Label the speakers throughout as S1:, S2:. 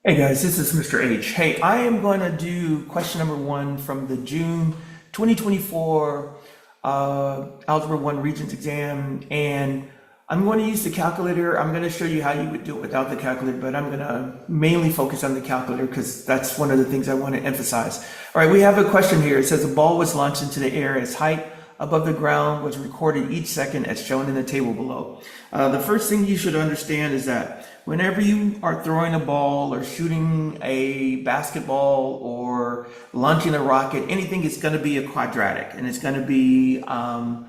S1: Hey guys, this is Mr. H. Hey, I am going to do question number one from the June 2024 Algebra 1 Regents exam, and I'm going to use the calculator. I'm going to show you how you would do it without the calculator, but I'm going to mainly focus on the calculator because that's one of the things I want to emphasize. All right, we have a question here. It says a ball was launched into the air. Its height above the ground was recorded each second as shown in the table below. The first thing you should understand is that whenever you are throwing a ball or shooting a basketball or launching a rocket, anything is going to be a quadratic, and it's going to be an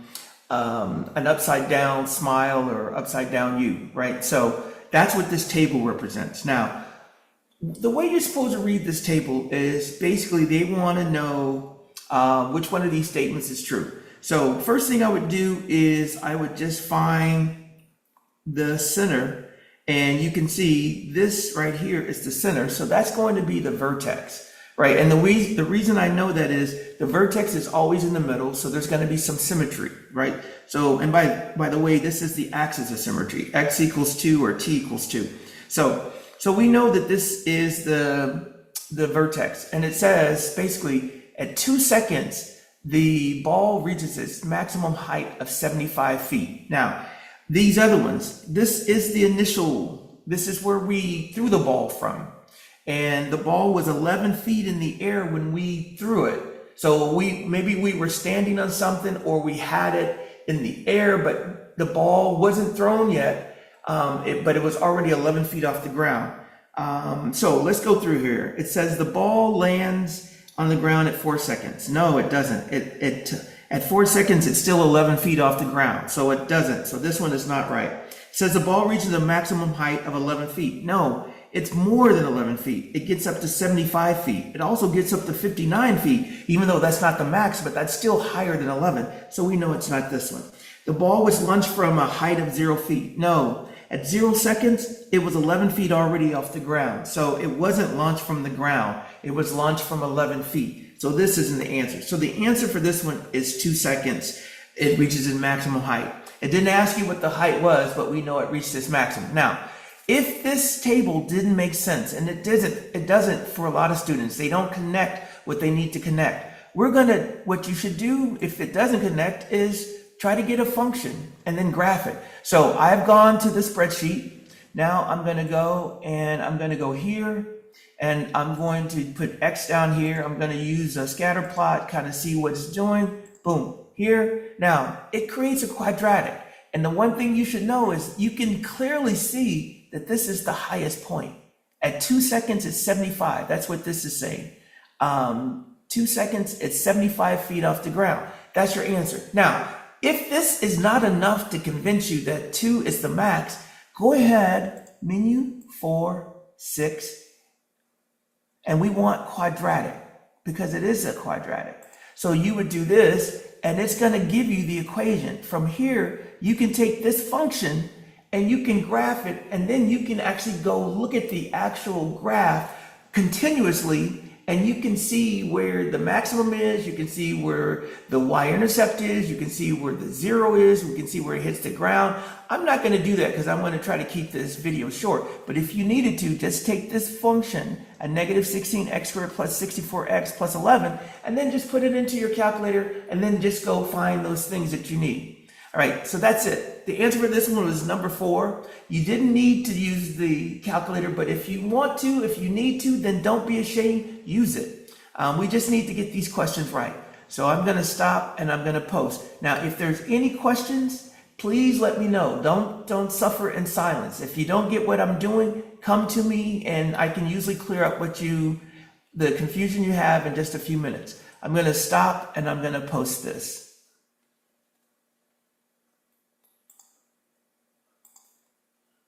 S1: upside down smile or upside down U, right? So that's what this table represents. Now, the way you're supposed to read this table is basically they want to know which one of these statements is true. So first thing I would do is I would just find the center, and you can see this right here is the center. So that's going to be the vertex, right? And the reason I know that is the vertex is always in the middle. So there's going to be some symmetry, right? So, and by the way, this is the axis of symmetry, x equals 2 or t equals 2. So we know that this is the vertex, and it says basically at 2 seconds, the ball reaches its maximum height of 75 feet. Now, these other ones, this is the initial, this is where we threw the ball from. And the ball was 11 feet in the air when we threw it. So maybe we were standing on something, or we had it in the air, but the ball wasn't thrown yet, but it was already 11 feet off the ground. So let's go through here. It says the ball lands on the ground at 4 seconds. No, it doesn't. At 4 seconds, it's still 11 feet off the ground. So it doesn't. So this one is not right. It says the ball reaches a maximum height of 11 feet. No, it's more than 11 feet. It gets up to 75 feet. It also gets up to 59 feet, even though that's not the max, but that's still higher than 11. So we know it's not this one. The ball was launched from a height of 0 feet. No, at 0 seconds, it was 11 feet already off the ground. So it wasn't launched from the ground. It was launched from 11 feet. So this isn't the answer. So the answer for this one is 2 seconds. It reaches its maximum height. It didn't ask you what the height was, but we know it reached its maximum. Now, if this table didn't make sense, and it doesn't for a lot of students, they don't connect what they need to connect. What you should do if it doesn't connect is try to get a function and then graph it. So I've gone to the spreadsheet. Now I'm going to go here, and I'm going to put X down here. I'm going to use a scatter plot, kind of see what it's doing. Boom, here. Now it creates a quadratic. And the one thing you should know is you can clearly see that this is the highest point. At 2 seconds, it's 75. That's what this is saying. 2 seconds, it's 75 feet off the ground. That's your answer. Now, if this is not enough to convince you that 2 is the max, go ahead, menu 4, 6, and we want quadratic because it is a quadratic. So you would do this, and it's going to give you the equation. From here, you can take this function and you can graph it, and then you can actually go look at the actual graph continuously, and you can see where the maximum is, you can see where the y-intercept is, you can see where the 0 is, we can see where it hits the ground. I'm not going to do that because I'm going to try to keep this video short, but if you needed to, just take this function, a negative 16x squared plus 64x plus 11, and then just put it into your calculator, and then just go find those things that you need. All right, so that's it. The answer for this one was number 4. You didn't need to use the calculator, but if you want to, if you need to, then don't be ashamed, use it. We just need to get these questions right. So I'm going to stop and I'm going to post. Now, if there's any questions, please let me know. Don't suffer in silence. If you don't get what I'm doing, come to me, and I can usually clear up the confusion you have in just a few minutes. I'm going to stop and I'm going to post this.